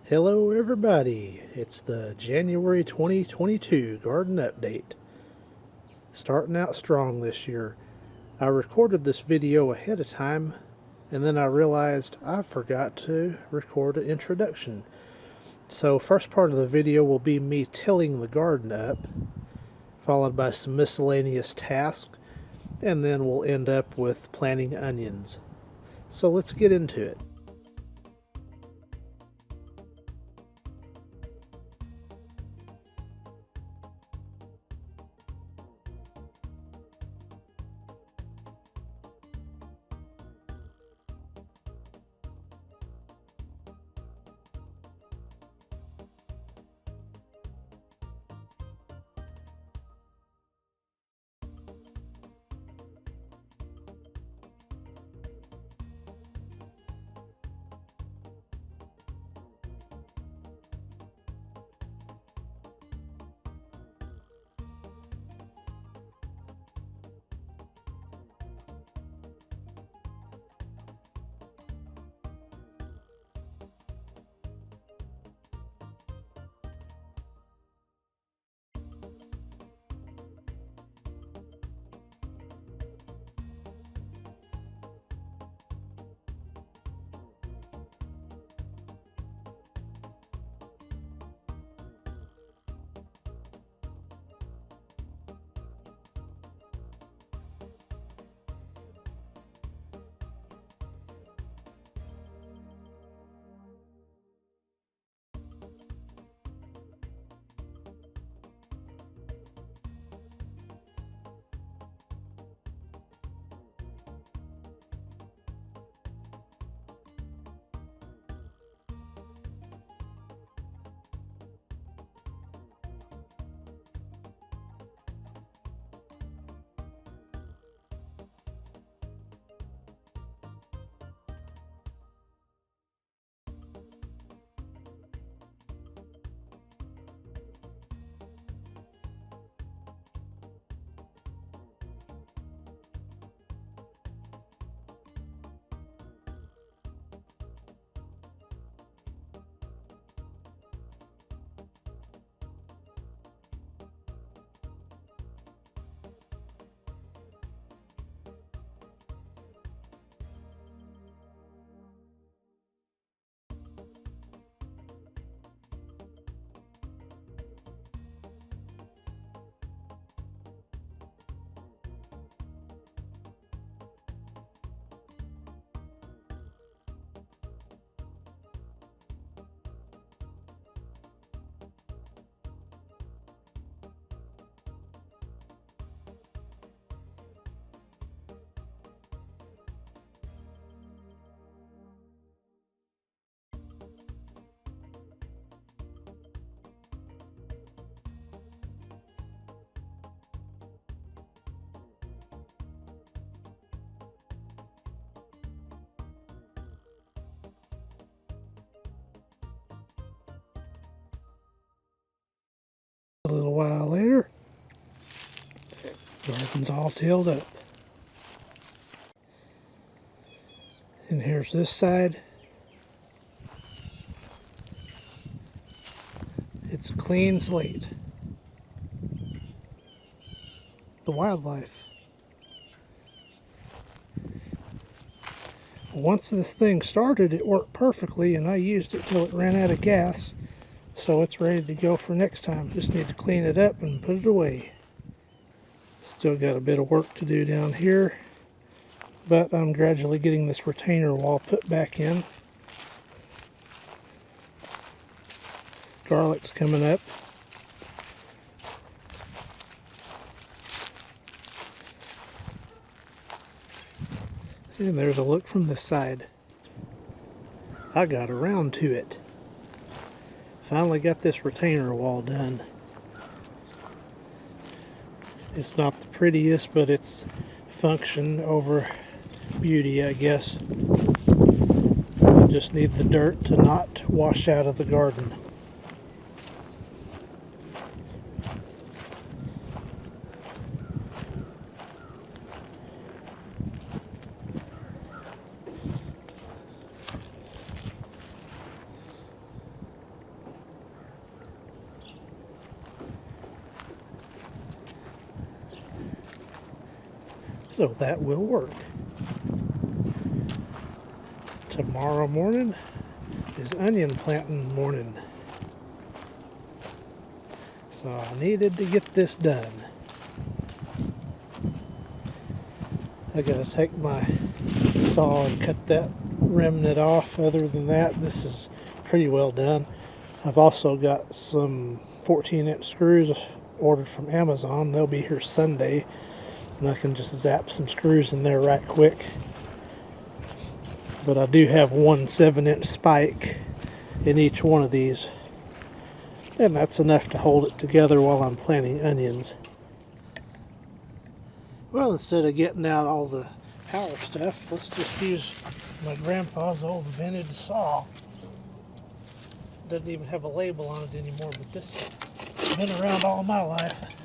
Hello everybody, it's the January 2022 garden update. Starting out strong this year. I recorded this video ahead of time and then I realized I forgot to record an introduction. So first part of the video will be me tilling the garden up, followed by some miscellaneous tasks, and then we'll end up with planting onions. So let's get into it. A little while later, garden's all tilled up. And here's this side. It's a clean slate. The wildlife. Once this thing started, it worked perfectly and I used it till it ran out of gas. So it's ready to go for next time. Just need to clean it up and put it away. Still got a bit of work to do down here, but I'm gradually getting this retainer wall put back in. Garlic's coming up. And there's a look from this side. I got around to it. Finally got this retainer wall done. It's not the prettiest, but it's function over beauty, I guess. I just need the dirt to not wash out of the garden. So that will work. Tomorrow morning is onion planting morning. So I needed to get this done. I gotta take my saw and cut that remnant off. Other than that, this is pretty well done. I've also got some 14-inch screws ordered from Amazon. They'll be here Sunday, and I can just zap some screws in there right quick. But I do have one 7-inch spike in each one of these, and that's enough to hold it together while I'm planting onions. Well, instead of getting out all the power stuff, let's just use my grandpa's old vintage saw. Doesn't even have a label on it anymore, but this has been around all my life.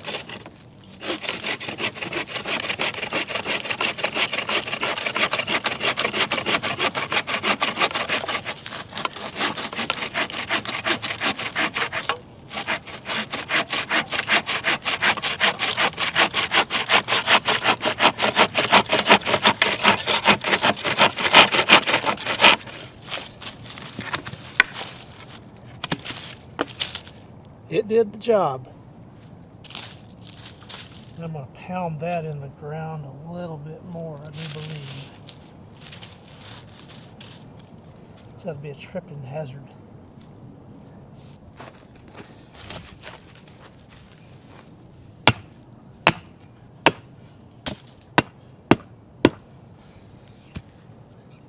It did the job. I'm going to pound that in the ground a little bit more, I do believe. So that'd be a tripping hazard.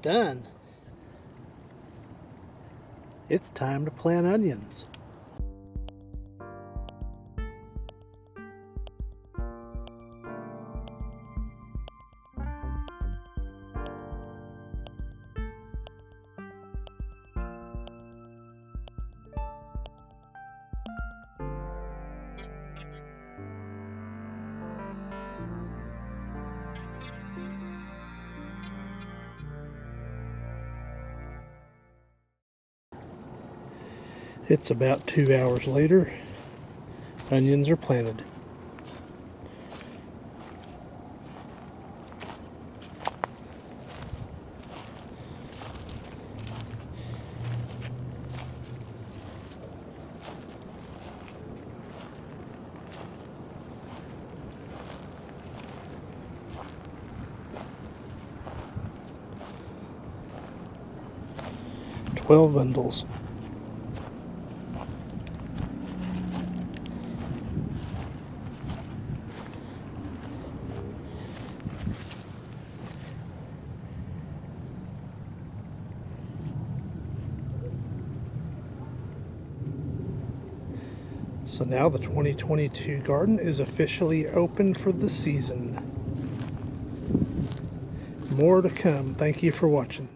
Done. It's time to plant onions. It's about 2 hours later. Onions are planted. Twelve bundles. So now the 2022 garden is officially open for the season. More to come. Thank you for watching.